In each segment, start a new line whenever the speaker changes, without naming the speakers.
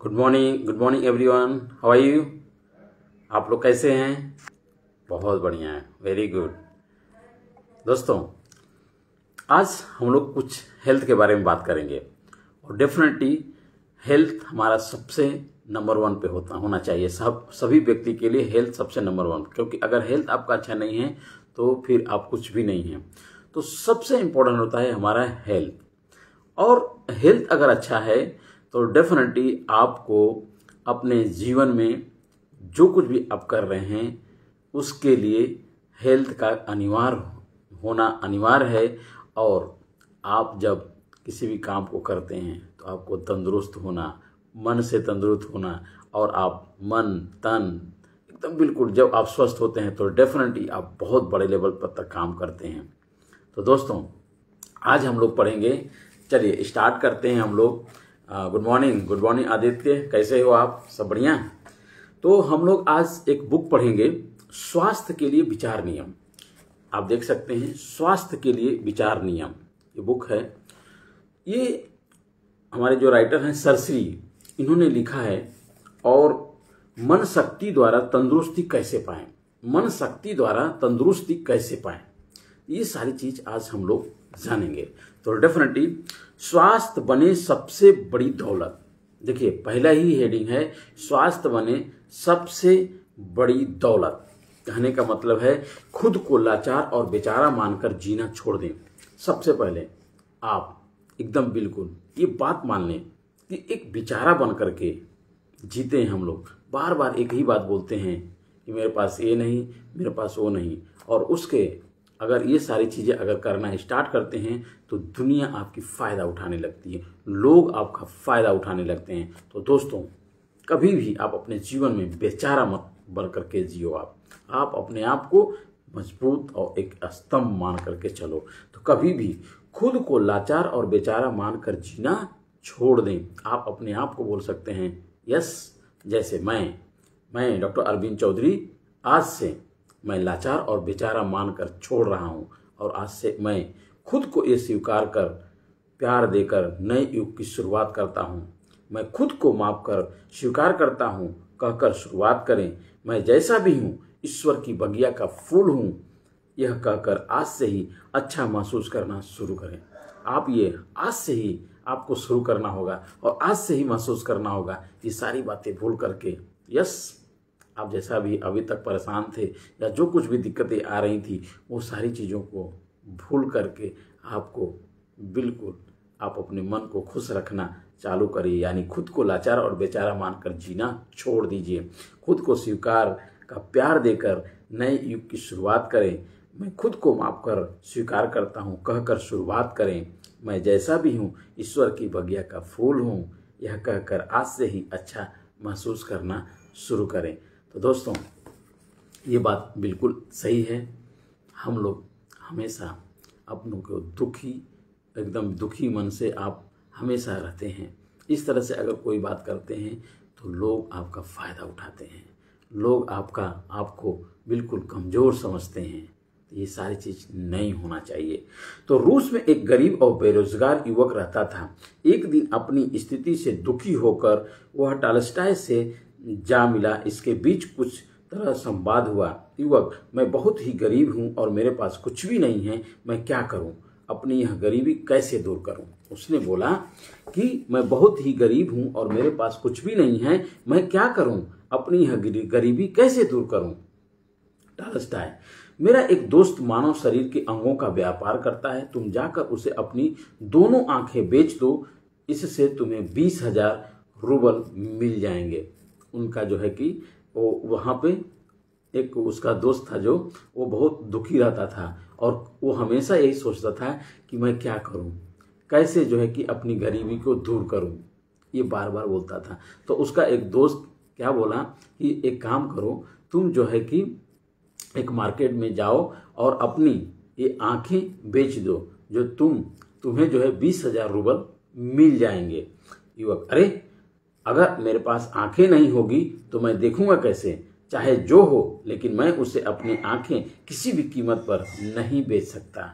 Good morning everyone. How are you? आप लोग कैसे हैं? बहुत बढ़िया है, वेरी गुड। दोस्तों, आज हम लोग कुछ हेल्थ के बारे में बात करेंगे और डेफिनेटली हेल्थ हमारा सबसे नंबर वन पे होना चाहिए। सभी व्यक्ति के लिए हेल्थ सबसे नंबर वन, क्योंकि अगर हेल्थ आपका अच्छा नहीं है तो फिर आप कुछ भी नहीं है। तो सबसे इम्पोर्टेंट होता है हमारा हेल्थ, और हेल्थ अगर अच्छा है तो डेफिनेटली आपको अपने जीवन में जो कुछ भी आप कर रहे हैं उसके लिए हेल्थ का होना अनिवार्य है। और आप जब किसी भी काम को करते हैं तो आपको तंदुरुस्त होना, मन से तंदुरुस्त होना, और आप मन तन एकदम बिल्कुल जब आप स्वस्थ होते हैं तो डेफिनेटली आप बहुत बड़े लेवल पर तक काम करते हैं। तो दोस्तों, आज हम लोग पढ़ेंगे, चलिए स्टार्ट करते हैं हम लोग। गुड मॉर्निंग आदित्य, कैसे हो आप? सब बढ़िया? तो हम लोग आज एक बुक पढ़ेंगे, स्वास्थ्य के लिए विचार नियम। आप देख सकते हैं, स्वास्थ्य के लिए विचार नियम ये बुक है। ये हमारे जो राइटर हैं सरश्री, इन्होंने लिखा है। और मन शक्ति द्वारा तंदुरुस्ती कैसे पाएं, मन शक्ति द्वारा तंदुरुस्ती कैसे पाएं, ये सारी चीज आज हम लोग जानेंगे। तो डेफिनेटली स्वास्थ्य बने सबसे बड़ी दौलत। देखिए, पहला ही हेडिंग है, स्वास्थ्य बने सबसे बड़ी दौलत। कहने का मतलब है खुद को लाचार और बेचारा मानकर जीना छोड़ दें। सबसे पहले आप एकदम बिल्कुल ये बात मान लें कि एक बेचारा बन करके जीते हैं हम लोग। बार बार एक ही बात बोलते हैं कि मेरे पास ये नहीं, मेरे पास वो नहीं, और उसके अगर ये सारी चीज़ें अगर करना स्टार्ट करते हैं तो दुनिया आपकी फ़ायदा उठाने लगती है, लोग आपका फ़ायदा उठाने लगते हैं। तो दोस्तों, कभी भी आप अपने जीवन में बेचारा मत बन करके जियो। आप अपने आप को मजबूत और एक स्तंभ मान करके चलो। तो कभी भी खुद को लाचार और बेचारा मानकर जीना छोड़ दें। आप अपने आप को बोल सकते हैं यस, जैसे मैं डॉक्टर अरविंद चौधरी आज से मैं लाचार और बेचारा मानकर छोड़ रहा हूं, और आज से मैं खुद को ये स्वीकार कर प्यार देकर नए युग की शुरुआत करता हूं। मैं खुद को माफ कर स्वीकार करता हूं, कहकर शुरुआत करें। मैं जैसा भी हूं ईश्वर की बगिया का फूल हूं, यह कहकर आज से ही अच्छा महसूस करना शुरू करें। आप ये आज से ही आपको शुरू करना होगा और आज से ही महसूस करना होगा। ये सारी बातें भूल करके यस, आप जैसा भी अभी तक परेशान थे या जो कुछ भी दिक्कतें आ रही थी वो सारी चीज़ों को भूल करके आपको बिल्कुल आप अपने मन को खुश रखना चालू करिए। यानी खुद को लाचार और बेचारा मानकर जीना छोड़ दीजिए। खुद को स्वीकार का प्यार देकर नए युग की शुरुआत करें। मैं खुद को माफ कर स्वीकार करता हूँ, कहकर शुरुआत करें। मैं जैसा भी हूँ ईश्वर की बगिया का फूल हूँ, यह कहकर आज से ही अच्छा महसूस करना शुरू करें। तो दोस्तों, ये बात बिल्कुल सही है। हम लोग हमेशा अपनों को एकदम दुखी मन से आप हमेशा रहते हैं। इस तरह से अगर कोई बात करते हैं तो लोग आपका फ़ायदा उठाते हैं, लोग आपको बिल्कुल कमज़ोर समझते हैं। ये सारी चीज़ नहीं होना चाहिए। तो रूस में एक गरीब और बेरोजगार युवक रहता था। एक दिन अपनी स्थिति से दुखी होकर वह टॉलस्टॉय से जा मिला। इसके बीच कुछ तरह संवाद हुआ। युवक: मैं बहुत ही गरीब हूँ और मेरे पास कुछ भी नहीं है, मैं क्या करूँ? अपनी यह गरीबी कैसे दूर करूँ? उसने बोला कि मैं बहुत ही गरीब हूँ और मेरे पास कुछ भी नहीं है, मैं क्या करूँ? अपनी यह गरीबी कैसे दूर करूँ? टॉलस्टॉय: मेरा एक दोस्त मानव शरीर के अंगों का व्यापार करता है, तुम जाकर उसे अपनी दोनों आंखें बेच दो, इससे तुम्हें 20,000 रूबल मिल जाएंगे। उनका जो है कि वो वहाँ पे एक उसका दोस्त था जो वो बहुत दुखी रहता था और वो हमेशा यही सोचता था कि मैं क्या करूँ, कैसे जो है कि अपनी गरीबी को दूर करूँ, ये बार बार बोलता था। तो उसका एक दोस्त क्या बोला कि एक काम करो, तुम जो है कि एक मार्केट में जाओ और अपनी ये आंखें बेच दो, जो तुम्हें जो है 20,000 रूबल मिल जाएंगे। युवक: अरे, अगर मेरे पास आंखें नहीं होगी तो मैं देखूंगा कैसे? चाहे जो हो, लेकिन मैं उसे अपनी आंखें किसी भी कीमत पर नहीं बेच सकता।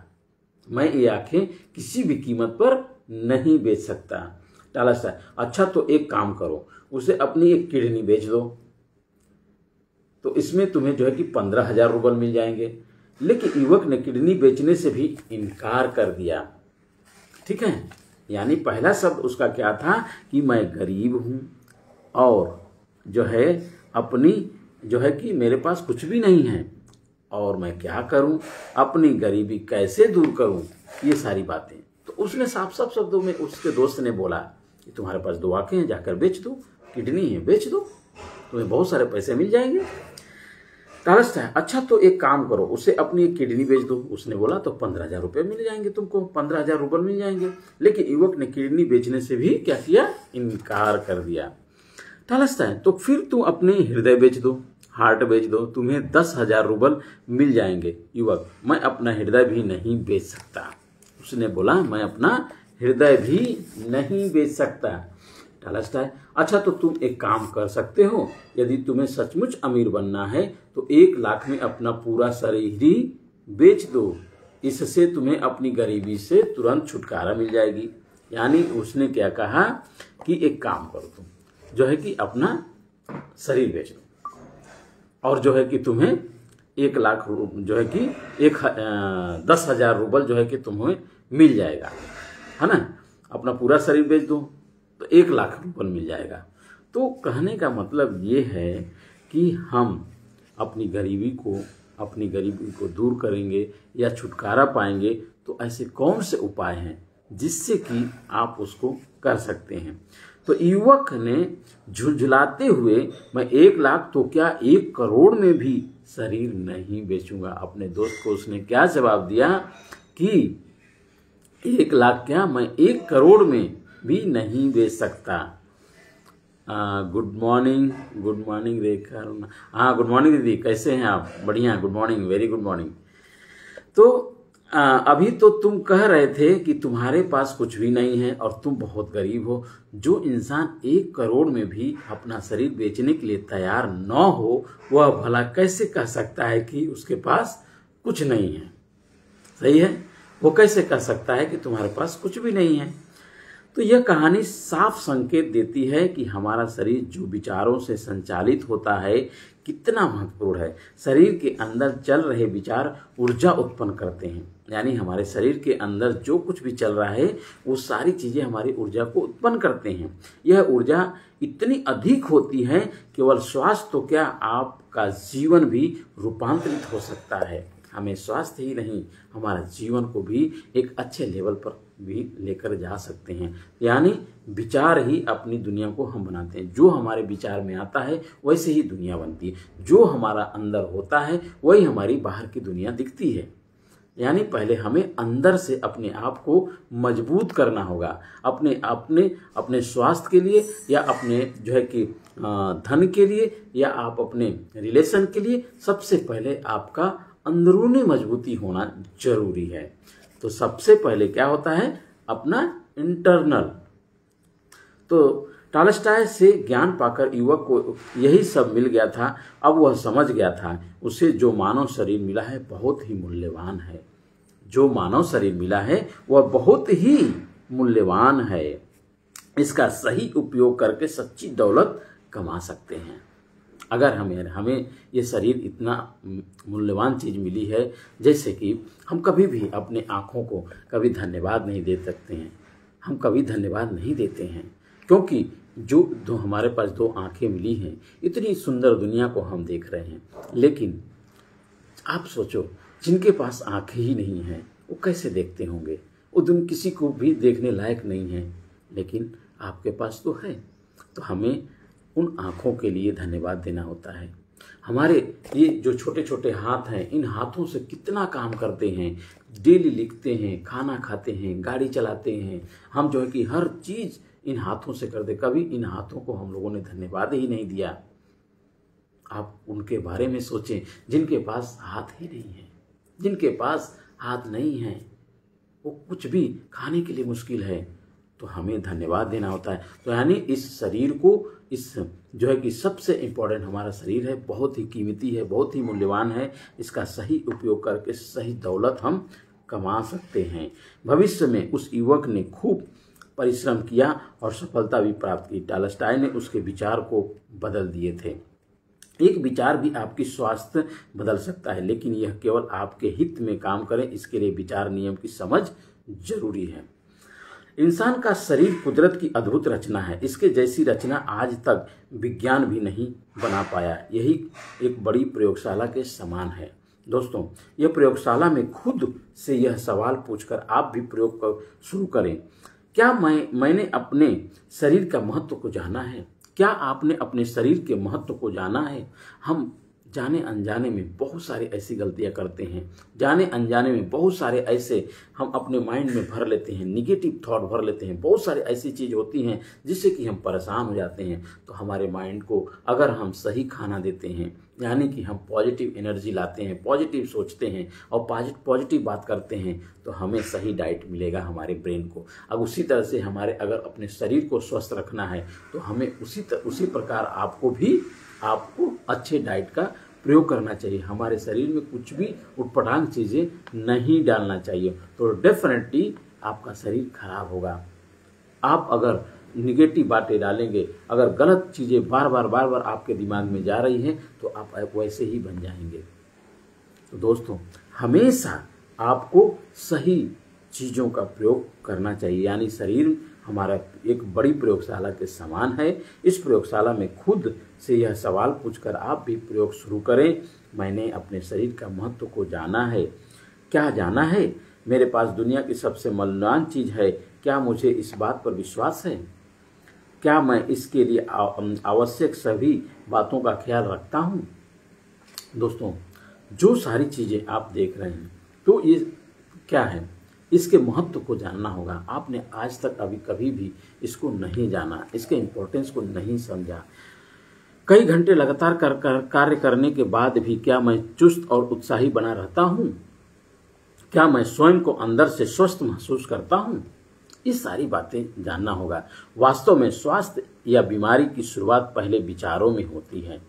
मैं ये आंखें किसी भी कीमत पर नहीं बेच सकता। टालस्टाय, अच्छा तो एक काम करो, उसे अपनी एक किडनी बेच दो, तो इसमें तुम्हें जो है कि 15,000 रूबल मिल जाएंगे। लेकिन युवक ने किडनी बेचने से भी इनकार कर दिया। ठीक है, यानी पहला शब्द उसका क्या था कि मैं गरीब हूं और जो है अपनी जो है कि मेरे पास कुछ भी नहीं है और मैं क्या करूं, अपनी गरीबी कैसे दूर करूं, ये सारी बातें। तो उसने साफ साफ शब्दों में उसके दोस्त ने बोला कि तुम्हारे पास 2 आंखें हैं, जाकर बेच दो, किडनी है बेच दो, तुम्हें बहुत सारे पैसे मिल जाएंगे। टालस्टाय, अच्छा तो एक काम करो, उसे अपनी एक किडनी बेच दो। उसने बोला तो 15,000 रुपये मिल जाएंगे तुमको, 15,000 रूबल मिल जाएंगे। लेकिन युवक ने किडनी बेचने से भी क्या किया, इनकार कर दिया। टालस्टाय, तो फिर तुम अपने हृदय बेच दो, हार्ट बेच दो, तुम्हें 10,000 रूबल मिल जाएंगे। युवक, मैं अपना हृदय भी नहीं बेच सकता। उसने बोला मैं अपना हृदय भी नहीं बेच सकता। टालस्टाय, अच्छा तो तुम एक काम कर सकते हो, यदि तुम्हें सचमुच अमीर बनना है तो 1 लाख में अपना पूरा शरीर ही बेच दो, इससे तुम्हें अपनी गरीबी से तुरंत छुटकारा मिल जाएगी। यानी उसने क्या कहा कि एक काम करो, तुम जो है कि अपना शरीर बेच दो और जो है कि तुम्हें 1 लाख जो है कि 10,000 रूबल जो है कि तुम्हें मिल जाएगा, है ना। अपना पूरा शरीर बेच दो तो 1 लाख रूबल मिल जाएगा। तो कहने का मतलब ये है कि हम अपनी गरीबी को दूर करेंगे या छुटकारा पाएंगे, तो ऐसे कौन से उपाय हैं जिससे कि आप उसको कर सकते हैं। तो युवक ने झुलझुलाते हुए, मैं 1 लाख तो क्या 1 करोड़ में भी शरीर नहीं बेचूंगा। अपने दोस्त को उसने क्या जवाब दिया कि 1 लाख क्या, मैं 1 करोड़ में भी नहीं बेच सकता। गुड मॉर्निंग रेखा। हाँ गुड मॉर्निंग दीदी, कैसे हैं आप? बढ़िया, good morning, very good morning. तो अभी तो तुम कह रहे थे कि तुम्हारे पास कुछ भी नहीं है और तुम बहुत गरीब हो। जो इंसान 1 करोड़ में भी अपना शरीर बेचने के लिए तैयार न हो, वह भला कैसे कह सकता है कि उसके पास कुछ नहीं है? सही है, वो कैसे कह सकता है कि तुम्हारे पास कुछ भी नहीं है? तो यह कहानी साफ संकेत देती है कि हमारा शरीर जो विचारों से संचालित होता है कितना महत्वपूर्ण है। शरीर के अंदर चल रहे विचार ऊर्जा उत्पन्न करते हैं, यानी हमारे शरीर के अंदर जो कुछ भी चल रहा है वो सारी चीजें हमारी ऊर्जा को उत्पन्न करते हैं। यह ऊर्जा इतनी अधिक होती है, केवल स्वास्थ्य तो क्या आपका जीवन भी रूपांतरित हो सकता है। हमें स्वास्थ्य ही नहीं, हमारा जीवन को भी एक अच्छे लेवल पर भी लेकर जा सकते हैं। यानी विचार ही अपनी दुनिया को हम बनाते हैं। जो हमारे विचार में आता है वैसे ही दुनिया बनती है। जो हमारा अंदर होता है वही हमारी बाहर की दुनिया दिखती है। यानी पहले हमें अंदर से अपने आप को मजबूत करना होगा, अपने स्वास्थ्य के लिए या अपने जो है कि धन के लिए या आप अपने रिलेशन के लिए। सबसे पहले आपका अंदरूनी मजबूती होना जरूरी है। तो सबसे पहले क्या होता है, अपना इंटरनल। तो टालस्टाय से ज्ञान पाकर युवक को यही सब मिल गया था। अब वह समझ गया था उसे जो मानव शरीर मिला है बहुत ही मूल्यवान है। जो मानव शरीर मिला है वह बहुत ही मूल्यवान है। इसका सही उपयोग करके सच्ची दौलत कमा सकते हैं। अगर हमें ये शरीर इतना मूल्यवान चीज़ मिली है, जैसे कि हम कभी भी अपने आँखों को कभी धन्यवाद नहीं दे सकते हैं। हम कभी धन्यवाद नहीं देते हैं क्योंकि जो हमारे पास 2 आँखें मिली हैं, इतनी सुंदर दुनिया को हम देख रहे हैं। लेकिन आप सोचो, जिनके पास आँखें ही नहीं हैं वो कैसे देखते होंगे? वो किसी को भी देखने लायक नहीं है, लेकिन आपके पास तो है। तो हमें उन आँखों के लिए धन्यवाद देना होता है। हमारे ये जो छोटे छोटे हाथ हैं, इन हाथों से कितना काम करते हैं। डेली लिखते हैं, खाना खाते हैं, गाड़ी चलाते हैं। हम जो है कि हर चीज़ इन हाथों से करते। कभी इन हाथों को हम लोगों ने धन्यवाद ही नहीं दिया। आप उनके बारे में सोचें जिनके पास हाथ ही नहीं है, जिनके पास हाथ नहीं है, वो कुछ भी खाने के लिए मुश्किल है, तो हमें धन्यवाद देना होता है। तो यानी इस शरीर को, इस जो है कि सबसे इम्पोर्टेंट हमारा शरीर है, बहुत ही कीमती है, बहुत ही मूल्यवान है। इसका सही उपयोग करके सही दौलत हम कमा सकते हैं। भविष्य में उस युवक ने खूब परिश्रम किया और सफलता भी प्राप्त की। टॉलस्टॉय ने उसके विचार को बदल दिए थे। एक विचार भी आपकी स्वास्थ्य बदल सकता है, लेकिन यह केवल आपके हित में काम करे, इसके लिए विचार नियम की समझ जरूरी है। इंसान का शरीर कुदरत की अद्भुत रचना है। इसके जैसी रचना आज तक विज्ञान भी नहीं बना पाया। यही एक बड़ी प्रयोगशाला के समान है। दोस्तों, यह प्रयोगशाला में खुद से यह सवाल पूछकर आप भी प्रयोग शुरू करें, क्या मैंने अपने शरीर का महत्व को जाना है? क्या आपने अपने शरीर के महत्व को जाना है? हम जाने अनजाने में बहुत सारी ऐसी गलतियां करते हैं। जाने अनजाने में बहुत सारे ऐसे हम अपने माइंड में भर लेते हैं, निगेटिव थॉट भर लेते हैं। बहुत सारी ऐसी चीज़ होती हैं जिससे कि हम परेशान हो जाते हैं। तो हमारे माइंड को अगर हम सही खाना देते हैं, यानी कि हम पॉजिटिव एनर्जी लाते हैं, पॉजिटिव सोचते हैं और पॉजिटिव बात करते हैं, तो हमें सही डाइट मिलेगा हमारे ब्रेन को। अब उसी तरह से हमारे अगर अपने शरीर को स्वस्थ रखना है तो हमें उसी प्रकार आपको अच्छे डाइट का प्रयोग करना चाहिए। हमारे शरीर में कुछ भी उटपटांग चीज़ें नहीं डालना चाहिए, तो डेफिनेटली आपका शरीर खराब होगा। आप अगर निगेटिव बातें डालेंगे, अगर गलत चीज़ें बार बार आपके दिमाग में जा रही हैं, तो आप वैसे ही बन जाएंगे। तो दोस्तों, हमेशा आपको सही चीज़ों का प्रयोग करना चाहिए। यानी शरीर हमारा एक बड़ी प्रयोगशाला के समान है। इस प्रयोगशाला में खुद से यह सवाल पूछकर आप भी प्रयोग शुरू करें, मैंने अपने शरीर का महत्व को जाना है। क्या जाना है? मेरे पास दुनिया की सबसे मूल्यवान चीज़ है, क्या मुझे इस बात पर विश्वास है? क्या मैं इसके लिए आवश्यक सभी बातों का ख्याल रखता हूँ? दोस्तों, जो सारी चीज़ें आप देख रहे हैं, तो ये क्या है? इसके महत्व को जानना होगा। आपने आज तक कभी भी इसको नहीं जाना, इसके इम्पोर्टेंस को नहीं समझा। कई घंटे लगातार कार्य करने के बाद भी क्या मैं चुस्त और उत्साही बना रहता हूँ? क्या मैं स्वयं को अंदर से स्वस्थ महसूस करता हूँ? ये सारी बातें जानना होगा। वास्तव में स्वास्थ्य या बीमारी की शुरुआत पहले विचारों में होती है।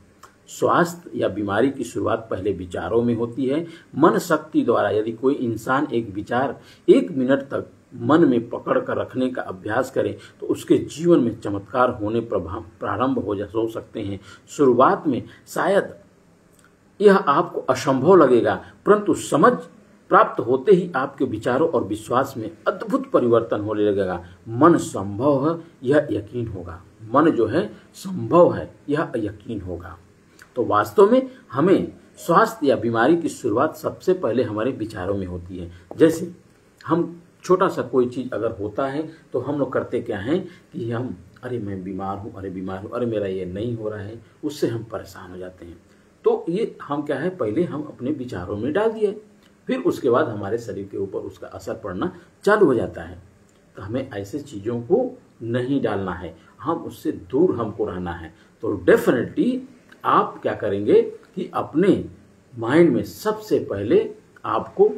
स्वास्थ्य या बीमारी की शुरुआत पहले विचारों में होती है। मन शक्ति द्वारा यदि कोई इंसान एक विचार 1 मिनट तक मन में पकड़ कर रखने का अभ्यास करे, तो उसके जीवन में चमत्कार होने प्रारंभ हो सकते हैं। शुरुआत में शायद यह आपको असंभव लगेगा, परंतु समझ प्राप्त होते ही आपके विचारों और विश्वास में अद्भुत परिवर्तन होने लगेगा। मन संभव है, यह यकीन होगा। मन जो है संभव है, यह यकीन होगा। तो वास्तव में हमें स्वास्थ्य या बीमारी की शुरुआत सबसे पहले हमारे विचारों में होती है। जैसे हम छोटा सा कोई चीज़ अगर होता है तो हम लोग करते क्या हैं कि हम अरे मैं बीमार हूँ, अरे मेरा ये नहीं हो रहा है, उससे हम परेशान हो जाते हैं। तो ये हम क्या है, पहले हम अपने विचारों में डाल दिए, फिर उसके बाद हमारे शरीर के ऊपर उसका असर पड़ना चालू हो जाता है। तो हमें ऐसे चीज़ों को नहीं डालना है, हम उससे दूर हमको रहना है। तो डेफिनेटली आप क्या करेंगे कि अपने माइंड में सबसे पहले आपको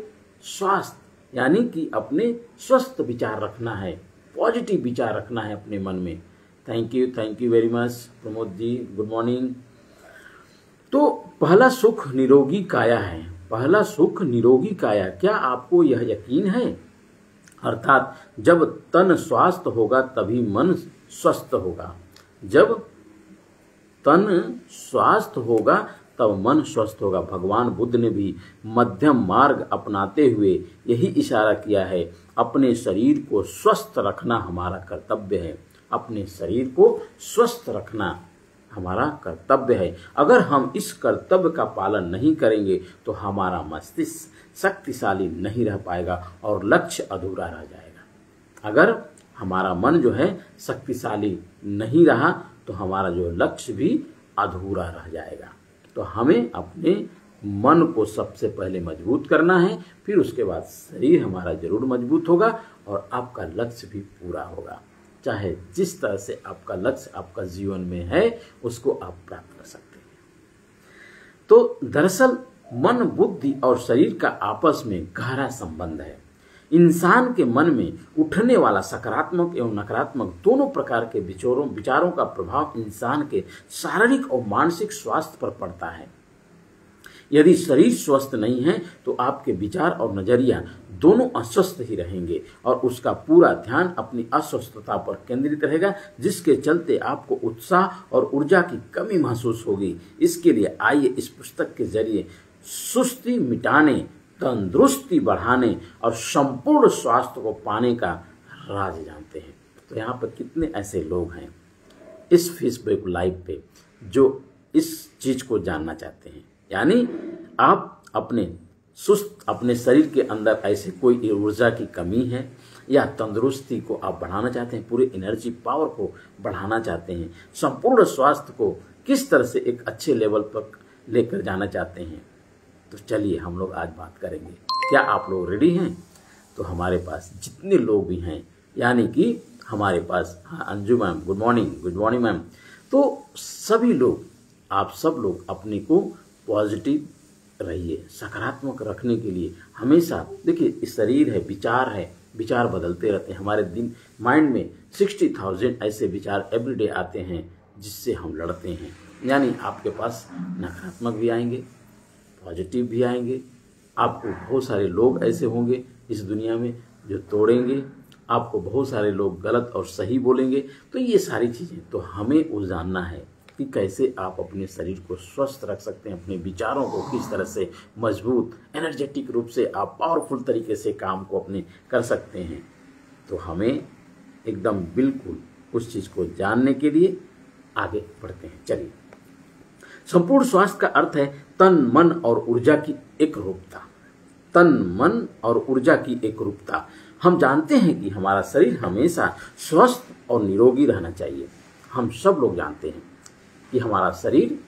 स्वास्थ्य यानी कि अपने स्वस्थ विचार रखना है, पॉजिटिव विचार रखना है अपने मन में। Thank you very much Pramod ji, good morning. तो पहला सुख निरोगी काया है। पहला सुख निरोगी काया, क्या आपको यह यकीन है? अर्थात जब तन स्वस्थ होगा तभी मन स्वस्थ होगा। जब तन स्वस्थ होगा तब मन स्वस्थ होगा। भगवान बुद्ध ने भी मध्यम मार्ग अपनाते हुए यही इशारा किया है, अपने शरीर को स्वस्थ रखना हमारा कर्तव्य है। अपने शरीर को स्वस्थ रखना हमारा कर्तव्य है। अगर हम इस कर्तव्य का पालन नहीं करेंगे तो हमारा मस्तिष्क शक्तिशाली नहीं रह पाएगा और लक्ष्य अधूरा रह जाएगा। अगर हमारा मन जो है शक्तिशाली नहीं रहा तो हमारा जो लक्ष्य भी अधूरा रह जाएगा। तो हमें अपने मन को सबसे पहले मजबूत करना है, फिर उसके बाद शरीर हमारा जरूर मजबूत होगा और आपका लक्ष्य भी पूरा होगा। चाहे जिस तरह से आपका लक्ष्य आपका जीवन में है उसको आप प्राप्त कर सकते हैं। तो दरअसल मन, बुद्धि और शरीर का आपस में गहरा संबंध है। इंसान के मन में उठने वाला सकारात्मक एवं नकारात्मक दोनों प्रकार के विचारों का प्रभाव इंसान के शारीरिक और मानसिक स्वास्थ्य पर पड़ता है। यदि शरीर स्वस्थ नहीं है तो आपके विचार और नजरिया दोनों अस्वस्थ ही रहेंगे और उसका पूरा ध्यान अपनी अस्वस्थता पर केंद्रित रहेगा, जिसके चलते आपको उत्साह और ऊर्जा की कमी महसूस होगी। इसके लिए आइए इस पुस्तक के जरिए सुस्ती मिटाने, तंदुरुस्ती बढ़ाने और संपूर्ण स्वास्थ्य को पाने का राज जानते हैं। तो यहाँ पर कितने ऐसे लोग हैं इस फेसबुक लाइव पे जो इस चीज को जानना चाहते हैं, यानी आप अपने शरीर के अंदर ऐसे कोई ऊर्जा की कमी है या तंदुरुस्ती को आप बढ़ाना चाहते हैं, पूरे एनर्जी पावर को बढ़ाना चाहते हैं, संपूर्ण स्वास्थ्य को किस तरह से एक अच्छे लेवल पर लेकर जाना चाहते हैं, तो चलिए हम लोग आज बात करेंगे। क्या आप लोग रेडी हैं? तो हमारे पास जितने लोग भी हैं, यानी कि हमारे पास Anju ma'am, good morning ma'am, तो सभी लोग, आप सब लोग अपने को पॉजिटिव रहिए, सकारात्मक रखने के लिए हमेशा देखिए, इस शरीर है, विचार बदलते रहते हैं। हमारे दिन माइंड में 60,000 ऐसे विचार एवरीडे आते हैं जिससे हम लड़ते हैं। यानी आपके पास नकारात्मक भी आएंगे, पॉजिटिव भी आएंगे। आपको बहुत सारे लोग ऐसे होंगे इस दुनिया में जो तोड़ेंगे, आपको बहुत सारे लोग गलत और सही बोलेंगे। तो ये सारी चीज़ें तो हमें वो जानना है कि कैसे आप अपने शरीर को स्वस्थ रख सकते हैं, अपने विचारों को किस तरह से मजबूत एनर्जेटिक रूप से आप पावरफुल तरीके से काम को अपने कर सकते हैं। तो हमें एकदम बिल्कुल उस चीज़ को जानने के लिए आगे बढ़ते हैं। चलिए, संपूर्ण स्वास्थ्य का अर्थ है तन, मन और ऊर्जा की एकरूपता। तन, मन और ऊर्जा की एकरूपता। हम जानते हैं कि हमारा शरीर हमेशा स्वस्थ और निरोगी रहना चाहिए। हम सब लोग जानते हैं कि हमारा शरीर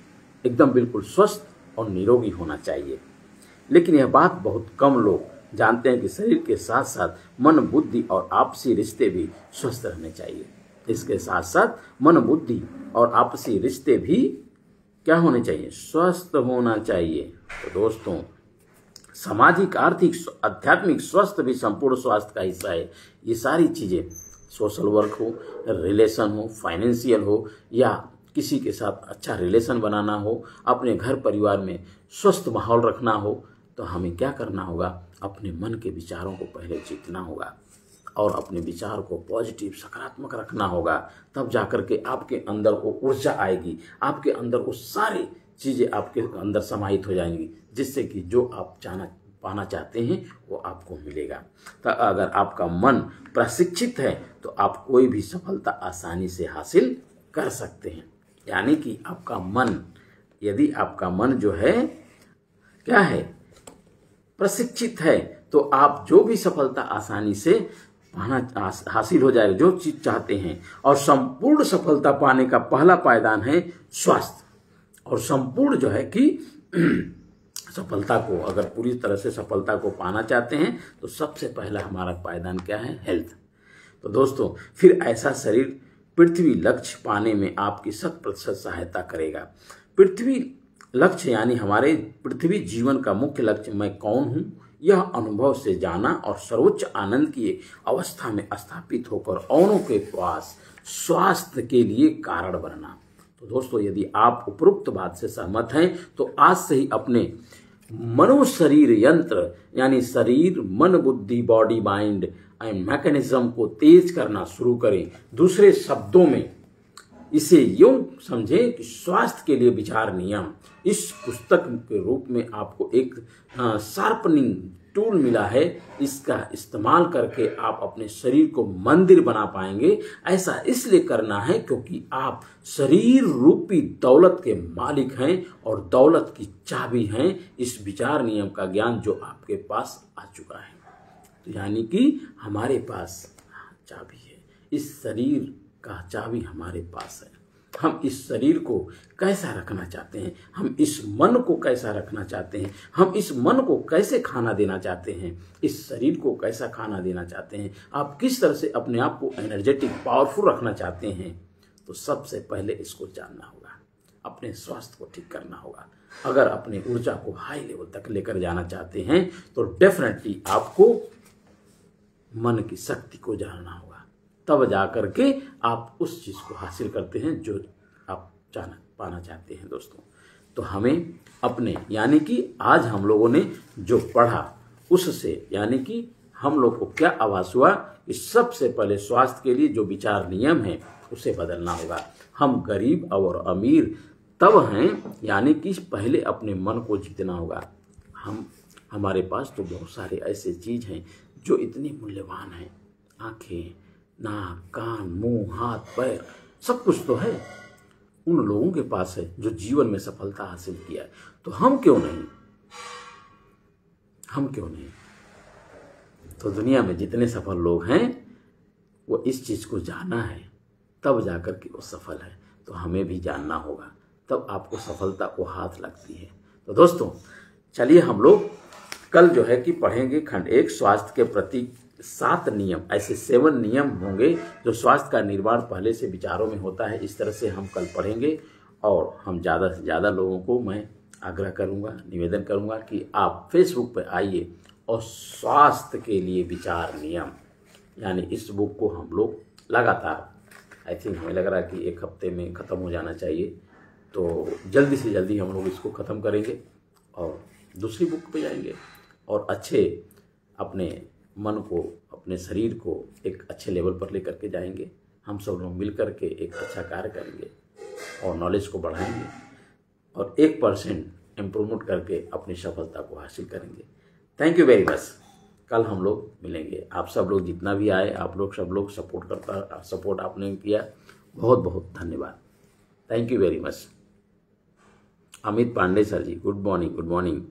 एकदम बिल्कुल स्वस्थ और निरोगी होना चाहिए, लेकिन यह बात बहुत कम लोग जानते हैं कि शरीर के साथ साथ मन, बुद्धि और आपसी रिश्ते भी स्वस्थ रहने चाहिए। इसके साथ साथ मन, बुद्धि और आपसी रिश्ते भी क्या होने चाहिए? स्वस्थ होना चाहिए। तो दोस्तों, सामाजिक, आर्थिक, आध्यात्मिक स्वास्थ्य भी संपूर्ण स्वास्थ्य का हिस्सा है। ये सारी चीजें, सोशल वर्क हो, रिलेशन हो, फाइनेंशियल हो, या किसी के साथ अच्छा रिलेशन बनाना हो, अपने घर परिवार में स्वस्थ माहौल रखना हो, तो हमें क्या करना होगा? अपने मन के विचारों को पहले जीतना होगा और अपने विचार को पॉजिटिव, सकारात्मक रखना होगा। तब जाकर के आपके अंदर वो ऊर्जा आएगी, आपके अंदर वो सारी चीजें आपके अंदर समाहित हो जाएंगी, जिससे कि जो आप पाना चाहते हैं वो आपको मिलेगा। तो अगर आपका मन प्रशिक्षित है तो आप कोई भी सफलता आसानी से हासिल कर सकते हैं। यानी कि आपका मन, यदि आपका मन जो है क्या है? प्रशिक्षित है, तो आप जो भी सफलता आसानी से हासिल हो जाएगा, जो चीज चाहते हैं। और संपूर्ण सफलता पाने का पहला पायदान है स्वास्थ्य। और संपूर्ण जो है कि सफलता को, अगर पूरी तरह से सफलता को पाना चाहते हैं तो सबसे पहला हमारा पायदान क्या है? हेल्थ। तो दोस्तों, फिर ऐसा शरीर पृथ्वी लक्ष्य पाने में आपकी 100% सहायता करेगा। पृथ्वी लक्ष्य यानी हमारे पृथ्वी जीवन का मुख्य लक्ष्य मैं कौन हूं, यह अनुभव से जाना और सर्वोच्च आनंद की अवस्था में स्थापित होकर औरों के पास स्वास्थ्य के लिए कारण बनना। तो दोस्तों, यदि आप उपरोक्त बात से सहमत हैं तो आज से ही अपने मनोशरीर यंत्र यानी शरीर, मन, बुद्धि, बॉडी, माइंड एंड मैकेनिज्म को तेज करना शुरू करें। दूसरे शब्दों में इसे यूं समझें कि स्वास्थ्य के लिए विचार नियम। इस पुस्तक के रूप में आपको एक शार्पनिंग टूल मिला है। इसका इस्तेमाल करके आप अपने शरीर को मंदिर बना पाएंगे। ऐसा इसलिए करना है क्योंकि आप शरीर रूपी दौलत के मालिक हैं और दौलत की चाबी हैं इस विचार नियम का ज्ञान जो आपके पास आ चुका है। तो यानी कि हमारे पास चाबी है, इस शरीर का चाबी हमारे पास है। हम इस शरीर को कैसा रखना चाहते हैं, हम इस मन को कैसा रखना चाहते हैं, हम इस मन को कैसे खाना देना चाहते हैं, इस शरीर को कैसा खाना देना चाहते हैं, आप किस तरह से अपने आप को एनर्जेटिक, पावरफुल रखना चाहते हैं। तो सबसे पहले इसको जानना होगा, अपने स्वास्थ्य को ठीक करना होगा। अगर अपने ऊर्जा को हाई लेवल तक लेकर जाना चाहते हैं तो डेफिनेटली आपको मन की शक्ति को जानना होगा। तब जाकर के आप उस चीज को हासिल करते हैं जो आप पाना चाहते हैं। दोस्तों, तो हमें अपने, यानी कि आज हम लोगों ने जो पढ़ा उससे, यानी कि हम लोग को क्या आभास हुआ कि सबसे पहले स्वास्थ्य के लिए जो विचार नियम है उसे बदलना होगा। हम गरीब और अमीर तब हैं, यानी कि पहले अपने मन को जीतना होगा। हमारे पास तो बहुत सारे ऐसे चीज हैं जो इतनी मूल्यवान हैं, आंखें, नाक, कान, मुंह, हाथ, पैर, सब कुछ तो है, उन लोगों के पास है जो जीवन में सफलता हासिल किया है। तो हम क्यों नहीं? तो दुनिया में जितने सफल लोग हैं वो इस चीज को जाना है, तब जाकर के वो सफल है। तो हमें भी जानना होगा, तब आपको सफलता को हाथ लगती है। तो दोस्तों चलिए हम लोग कल जो है कि पढ़ेंगे खंड 1 स्वास्थ्य के प्रति 7 नियम। ऐसे 7 नियम होंगे जो स्वास्थ्य का निर्माण पहले से विचारों में होता है। इस तरह से हम कल पढ़ेंगे और हम ज़्यादा से ज़्यादा लोगों को मैं आग्रह करूंगा, निवेदन करूंगा कि आप फेसबुक पर आइए और स्वास्थ्य के लिए विचार नियम, यानी इस बुक को हम लोग लगातार, आई थिंक हमें लग रहा है कि 1 हफ्ते में ख़त्म हो जाना चाहिए, तो जल्दी से जल्दी हम लोग इसको ख़त्म करेंगे और दूसरी बुक पे जाएंगे और अच्छे अपने मन को, अपने शरीर को एक अच्छे लेवल पर लेकर के जाएंगे। हम सब लोग मिल कर के एक अच्छा कार्य करेंगे और नॉलेज को बढ़ाएंगे और 1% इम्प्रूवमेंट करके अपनी सफलता को हासिल करेंगे। Thank you very much. कल हम लोग मिलेंगे। आप सब लोग जितना भी आए, आप लोग सब लोग सपोर्ट आपने किया, बहुत बहुत धन्यवाद। Thank you very much. Amit Pandey sir ji, good morning.